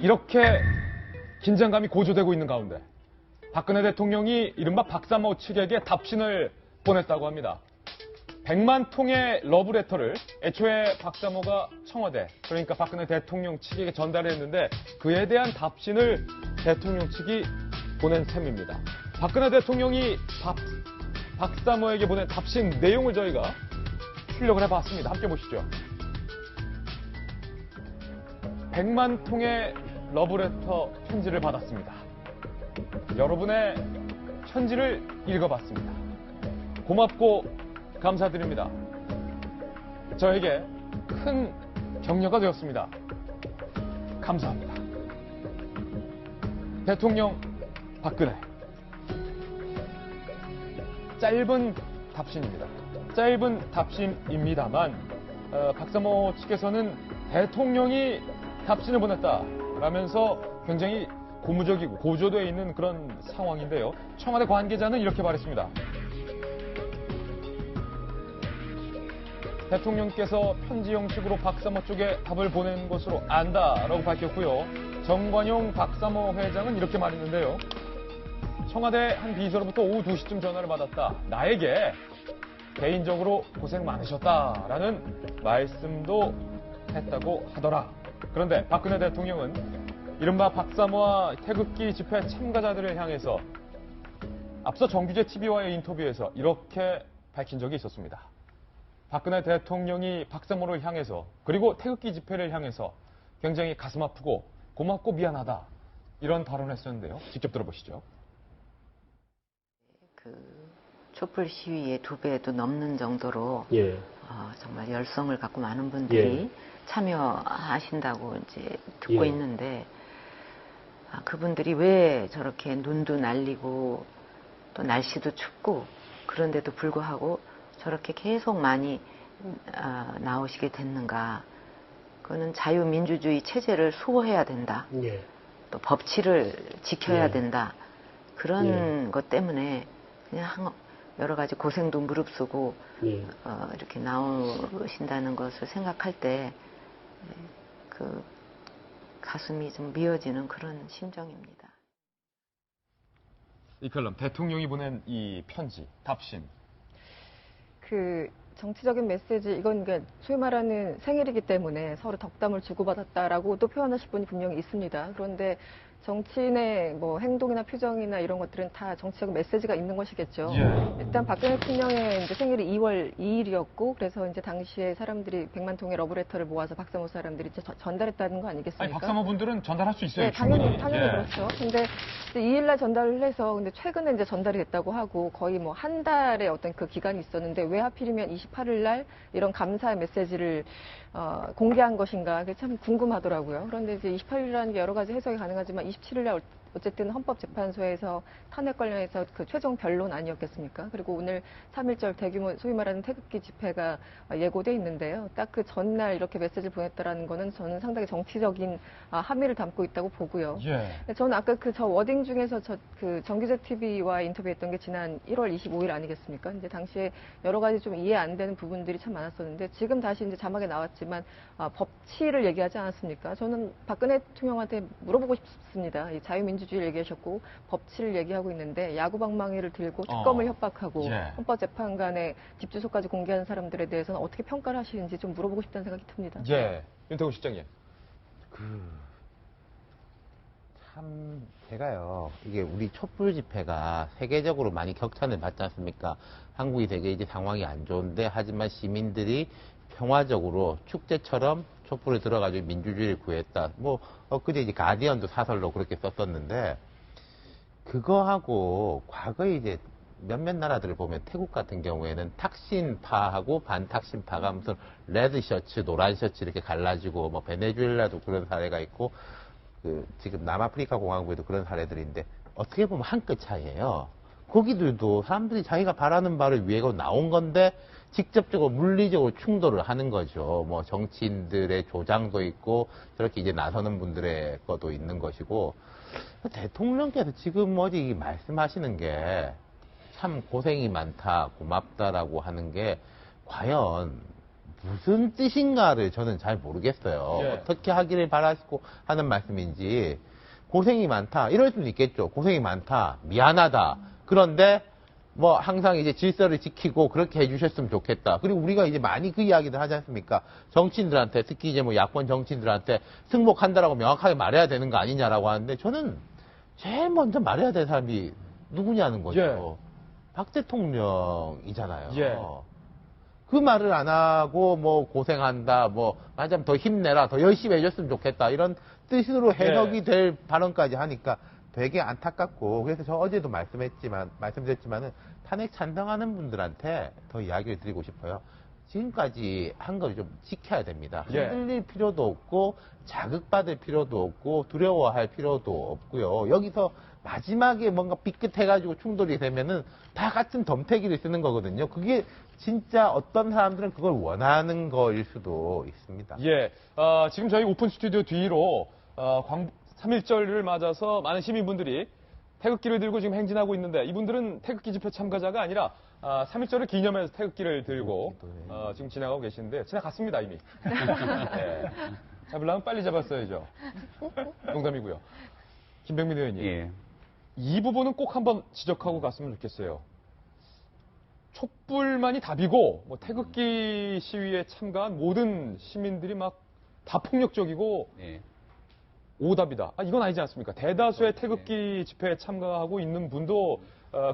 이렇게 긴장감이 고조되고 있는 가운데 박근혜 대통령이 이른바 박사모 측에게 답신을 보냈다고 합니다. 100만 통의 러브레터를 애초에 박사모가 청와대, 그러니까 박근혜 대통령 측에게 전달했는데 그에 대한 답신을 대통령 측이 보낸 셈입니다. 박근혜 대통령이 박사모에게 보낸 답신 내용을 저희가 출력을 해봤습니다. 함께 보시죠. 100만 통의 러브레터 편지를 받았습니다. 여러분의 편지를 읽어봤습니다. 고맙고 감사드립니다. 저에게 큰 격려가 되었습니다. 감사합니다. 대통령 박근혜. 짧은 답신입니다. 짧은 답신입니다만 박사모 측에서는 대통령이 답신을 보냈다라면서 굉장히 고무적이고 고조되어 있는 그런 상황인데요. 청와대 관계자는 이렇게 말했습니다. 대통령께서 편지 형식으로 박사모 쪽에 답을 보낸 것으로 안다라고 밝혔고요. 정관용 박사모 회장은 이렇게 말했는데요. 청와대 한 비서로부터 오후 2시쯤 전화를 받았다. 나에게 개인적으로 고생 많으셨다라는 말씀도 했다고 하더라. 그런데 박근혜 대통령은 이른바 박사모와 태극기 집회 참가자들을 향해서 앞서 정규제 TV와의 인터뷰에서 이렇게 밝힌 적이 있었습니다. 박근혜 대통령이 박사모를 향해서 그리고 태극기 집회를 향해서 굉장히 가슴 아프고 고맙고 미안하다 이런 발언을 했었는데요. 직접 들어보시죠. 촛불 시위의 2배도 넘는 정도로 예. 정말 열성을 갖고 많은 분들이 참여하신다고 이제 듣고 예. 있는데 그분들이 왜 저렇게 눈도 날리고 또 날씨도 춥고 그런데도 불구하고 저렇게 계속 많이 나오시게 됐는가. 그거는 자유민주주의 체제를 수호해야 된다. 예. 또 법치를 지켜야 예. 된다. 그런 것 때문에 그냥 여러 가지 고생도 무릅쓰고 이렇게 나오신다는 것을 생각할 때 가슴이 좀 미어지는 그런 심정입니다. 이칼럼 대통령이 보낸 이 편지, 답신. 정치적인 메시지, 이건 그러니까 소위 말하는 생일이기 때문에 서로 덕담을 주고받았다라고 또 표현하실 분이 분명히 있습니다. 그런데 정치인의 뭐 행동이나 표정이나 이런 것들은 다 정치적 메시지가 있는 것이겠죠. 예. 일단 박근혜 대통령의 이제 생일이 2월 2일이었고, 그래서 이제 당시에 사람들이 100만 통의 러브레터를 모아서 박사모 사람들이 전달했다는 거 아니겠습니까? 아니, 박사모 분들은 전달할 수 있어요. 네, 당연히 예. 그렇죠. 근데 2일날 전달을 해서, 근데 최근에 이제 전달이 됐다고 하고, 거의 뭐 한 달의 어떤 그 기간이 있었는데, 왜 하필이면 28일날 이런 감사의 메시지를 공개한 것인가, 그게 참 궁금하더라고요. 그런데 이제 28일이라는 게 여러 가지 해석이 가능하지만 27일날 어쨌든 헌법재판소에서 탄핵 관련해서 그 최종 변론 아니었겠습니까? 그리고 오늘 3.1절 대규모 소위 말하는 태극기 집회가 예고돼 있는데요. 딱 그 전날 이렇게 메시지를 보냈다라는 거는 저는 상당히 정치적인 함의를 담고 있다고 보고요. 예. 저는 아까 저 워딩 중에서 그 정규제 TV와 인터뷰했던 게 지난 1월 25일 아니겠습니까? 이제 당시에 여러 가지 좀 이해 안 되는 부분들이 참 많았었는데 지금 다시 이제 자막에 나왔지만 법치를 얘기하지 않았습니까? 저는 박근혜 대통령한테 물어보고 싶습니다. 이 자유민주주의를 얘기하셨고 법치를 얘기하고 있는데 야구방망이를 들고 특검을 협박하고 헌법재판관의 집 주소까지 공개하는 사람들에 대해서는 어떻게 평가를 하시는지 좀 물어보고 싶다는 생각이 듭니다. 예. 윤태곤 실장님. 참 제가요, 이게 우리 촛불 집회가 세계적으로 많이 격찬을 받지 않습니까? 한국이 되게 이제 상황이 안 좋은데, 하지만 시민들이 평화적으로 축제처럼 촛불을 들어가지고 민주주의를 구했다. 뭐 엊그제 이제 가디언도 사설로 그렇게 썼었는데, 그거하고 과거에 이제 몇몇 나라들을 보면 태국 같은 경우에는 탁신파하고 반탁신파가 무슨 레드 셔츠, 노란 셔츠 이렇게 갈라지고, 뭐 베네수엘라도 그런 사례가 있고, 지금 남아프리카 공화국에도 그런 사례들인데, 어떻게 보면 한 끗 차이예요. 거기들도 사람들이 자기가 바라는 바를 위해 나온 건데 직접적으로 물리적으로 충돌을 하는 거죠. 뭐 정치인들의 조장도 있고 저렇게 이제 나서는 분들의 것도 있는 것이고, 대통령께서 지금 어디 말씀하시는 게 참 고생이 많다, 고맙다라고 하는 게 과연 무슨 뜻인가를 저는 잘 모르겠어요. 예. 어떻게 하기를 바라시고 하는 말씀인지. 고생이 많다. 이럴 수는 있겠죠. 고생이 많다. 미안하다. 그런데 뭐 항상 이제 질서를 지키고 그렇게 해주셨으면 좋겠다. 그리고 우리가 이제 많이 그 이야기를 하지 않습니까? 정치인들한테, 특히 이제 뭐 야권 정치인들한테 승복한다라고 명확하게 말해야 되는 거 아니냐라고 하는데 저는 제일 먼저 말해야 될 사람이 누구냐는 거죠. 예. 박 대통령이잖아요. 예. 그 말을 안 하고 뭐 고생한다, 뭐 하자면 더 힘내라, 더 열심히 해줬으면 좋겠다 이런 뜻으로 해석이 예. 될 발언까지 하니까 되게 안타깝고 그래서 저 어제도 말씀드렸지만은 탄핵 찬성하는 분들한테 더 이야기를 드리고 싶어요. 지금까지 한 걸 좀 지켜야 됩니다. 예. 흔들릴 필요도 없고 자극받을 필요도 없고 두려워할 필요도 없고요. 여기서 마지막에 뭔가 삐끗해가지고 충돌이 되면은 다 같은 덤태기를 쓰는 거거든요. 그게 진짜 어떤 사람들은 그걸 원하는 거일 수도 있습니다. 예. 지금 저희 오픈 스튜디오 뒤로 3.1절을 맞아서 많은 시민분들이 태극기를 들고 지금 행진하고 있는데 이분들은 태극기 집회 참가자가 아니라 3.1절을 기념해서 태극기를 들고 지금 지나가고 계시는데 지나갔습니다 이미. 예. 잡으려면 빨리 잡았어야죠. 농담이고요. 김병민 의원님. 예. 이 부분은 꼭 한번 지적하고 갔으면 좋겠어요. 촛불만이 답이고 뭐 태극기 시위에 참가한 모든 시민들이 막 다 폭력적이고 예. 오답이다. 이건 아니지 않습니까? 대다수의 태극기 집회에 참가하고 있는 분도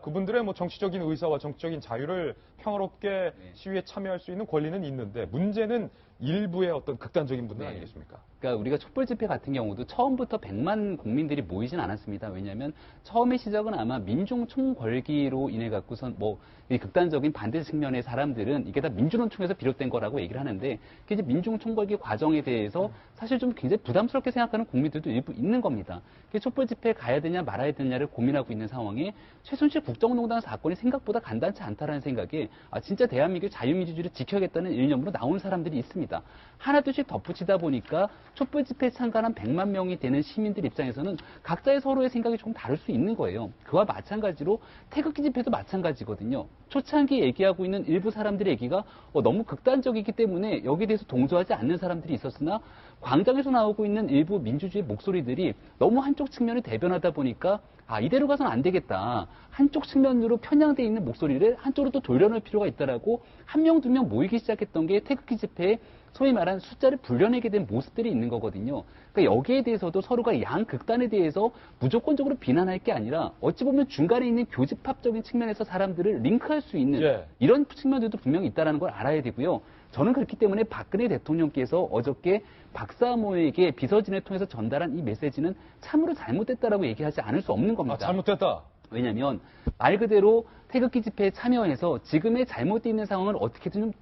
그분들의 뭐 정치적인 의사와 정치적인 자유를 평화롭게 시위에 참여할 수 있는 권리는 있는데 문제는 일부의 어떤 극단적인 분들 네. 아니겠습니까? 그러니까 우리가 촛불 집회 같은 경우도 처음부터 100만 국민들이 모이진 않았습니다. 왜냐하면 처음의 시작은 아마 민중 총궐기로 인해 갖고선 뭐 이 극단적인 반대 측면의 사람들은 이게 다 민주노총에서 비롯된 거라고 얘기를 하는데 그 이제 민중 총궐기 과정에 대해서 사실 좀 굉장히 부담스럽게 생각하는 국민들도 일부 있는 겁니다. 촛불 집회에 가야 되냐 말아야 되냐를 고민하고 있는 상황에 최순실 국정농단 사건이 생각보다 간단치 않다라는 생각에 진짜 대한민국 자유민주주의를 지켜야겠다는 일념으로 나온 사람들이 있습니다. 하나둘씩 덧붙이다 보니까 촛불 집회에 참가한 100만 명이 되는 시민들 입장에서는 각자의 서로의 생각이 조금 다를 수 있는 거예요. 그와 마찬가지로 태극기 집회도 마찬가지거든요. 초창기 얘기하고 있는 일부 사람들의 얘기가 너무 극단적이기 때문에 여기에 대해서 동조하지 않는 사람들이 있었으나 광장에서 나오고 있는 일부 민주주의 목소리들이 너무 한쪽 측면을 대변하다 보니까 이대로 가서는 안 되겠다. 한쪽 측면으로 편향되어 있는 목소리를 한쪽으로 또 돌려놓을 필요가 있다라고 한 명, 두 명 모이기 시작했던 게 태극기 집회에 소위 말하는 숫자를 불려내게 된 모습들이 있는 거거든요. 그러니까 여기에 대해서도 서로가 양극단에 대해서 무조건적으로 비난할 게 아니라 어찌 보면 중간에 있는 교집합적인 측면에서 사람들을 링크할 수 있는 이런 측면들도 분명히 있다는 걸 알아야 되고요. 저는 그렇기 때문에 박근혜 대통령께서 어저께 박사모에게 비서진을 통해서 전달한 이 메시지는 참으로 잘못됐다라고 얘기하지 않을 수 없는 겁니다. 잘못됐다. 왜냐하면 말 그대로 태극기 집회에 참여해서 지금의 잘못되어 있는 상황을 어떻게든 좀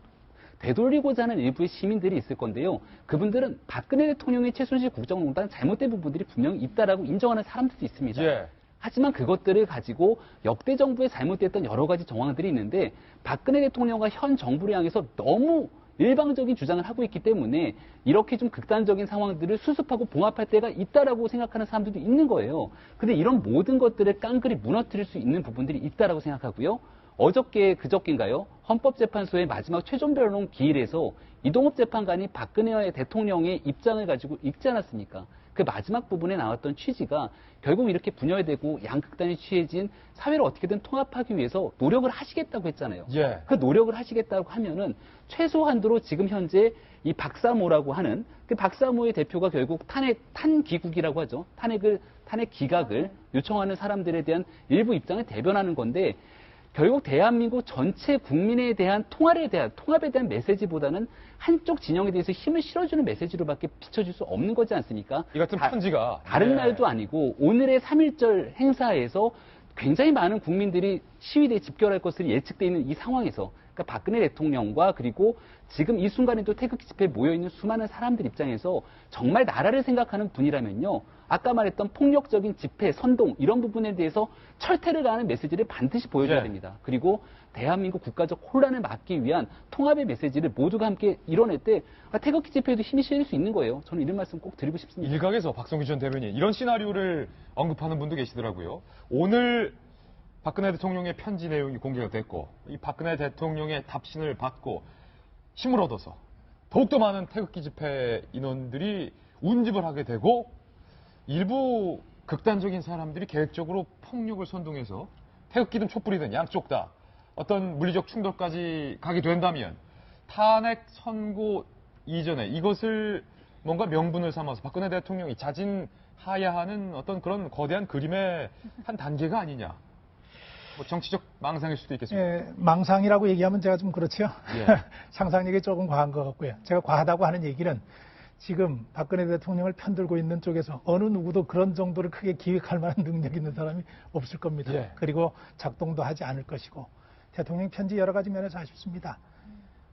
되돌리고자 하는 일부의 시민들이 있을 건데요. 그분들은 박근혜 대통령의 최순실 국정농단 잘못된 부분들이 분명히 있다라고 인정하는 사람들도 있습니다. 예. 하지만 그것들을 가지고 역대 정부에 잘못됐던 여러 가지 정황들이 있는데 박근혜 대통령과 현 정부를 향해서 너무 일방적인 주장을 하고 있기 때문에 이렇게 좀 극단적인 상황들을 수습하고 봉합할 때가 있다라고 생각하는 사람들도 있는 거예요. 근데 이런 모든 것들을 깡그리 무너뜨릴 수 있는 부분들이 있다라고 생각하고요. 그저께인가요? 헌법재판소의 마지막 최종 변론 기일에서 이동업 재판관이 박근혜 대통령의 입장을 가지고 읽지 않았습니까? 그 마지막 부분에 나왔던 취지가 결국 이렇게 분열되고 양극단이 취해진 사회를 어떻게든 통합하기 위해서 노력을 하시겠다고 했잖아요. 예. 그 노력을 하시겠다고 하면은 최소한도로 지금 현재 이 박사모라고 하는 그 박사모의 대표가 결국 탄기국이라고 하죠. 탄핵 기각을 요청하는 사람들에 대한 일부 입장을 대변하는 건데 결국 대한민국 전체 국민에 대한 통합에 대한 메시지보다는 한쪽 진영에 대해서 힘을 실어주는 메시지로밖에 비춰질 수 없는 거지 않습니까? 이 같은 편지가. 다른 날도 아니고 오늘의 3.1절 행사에서 굉장히 많은 국민들이 시위대에 집결할 것으로 예측되어 있는 이 상황에서 그러니까 박근혜 대통령과 그리고 지금 이 순간에도 태극기 집회에 모여있는 수많은 사람들 입장에서 정말 나라를 생각하는 분이라면요. 아까 말했던 폭력적인 집회, 선동 이런 부분에 대해서 철퇴를 가하는 메시지를 반드시 보여줘야 됩니다. 그리고 대한민국 국가적 혼란을 막기 위한 통합의 메시지를 모두가 함께 이뤄낼 때 태극기 집회에도 힘이 실릴 수 있는 거예요. 저는 이런 말씀 꼭 드리고 싶습니다. 일각에서 박성규 전 대변인 이런 시나리오를 언급하는 분도 계시더라고요. 오늘 박근혜 대통령의 편지 내용이 공개가 됐고 이 박근혜 대통령의 답신을 받고 힘을 얻어서 더욱더 많은 태극기 집회 인원들이 운집을 하게 되고 일부 극단적인 사람들이 계획적으로 폭력을 선동해서 태극기든 촛불이든 양쪽 다 어떤 물리적 충돌까지 가게 된다면 탄핵 선고 이전에 이것을 뭔가 명분을 삼아서 박근혜 대통령이 자진하야 하는 어떤 그런 거대한 그림의 한 단계가 아니냐. 뭐 정치적 망상일 수도 있겠습니다. 예, 망상이라고 얘기하면 제가 좀 그렇지요. 예. 상상력이 조금 과한 것 같고요. 제가 과하다고 하는 얘기는 지금 박근혜 대통령을 편들고 있는 쪽에서 어느 누구도 그런 정도를 크게 기획할 만한 능력 있는 사람이 없을 겁니다. 예. 그리고 작동도 하지 않을 것이고 대통령 편지 여러 가지 면에서 아쉽습니다.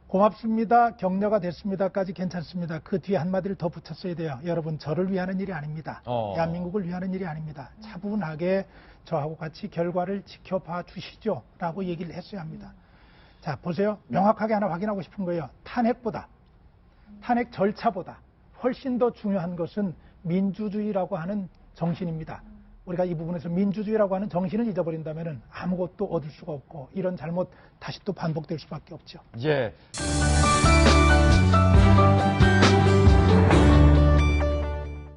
고맙습니다. 격려가 됐습니다까지 괜찮습니다. 그 뒤에 한마디를 더 붙였어야 돼요. 여러분 저를 위하는 일이 아닙니다. 대한민국을 위하는 일이 아닙니다. 차분하게 저하고 같이 결과를 지켜봐 주시죠. 라고 얘기를 했어야 합니다. 자 보세요. 명확하게 하나 확인하고 싶은 거예요. 탄핵보다 탄핵 절차보다 훨씬 더 중요한 것은 민주주의라고 하는 정신입니다. 우리가 이 부분에서 민주주의라고 하는 정신을 잊어버린다면 아무것도 얻을 수가 없고 이런 잘못 다시 또 반복될 수밖에 없죠. 예.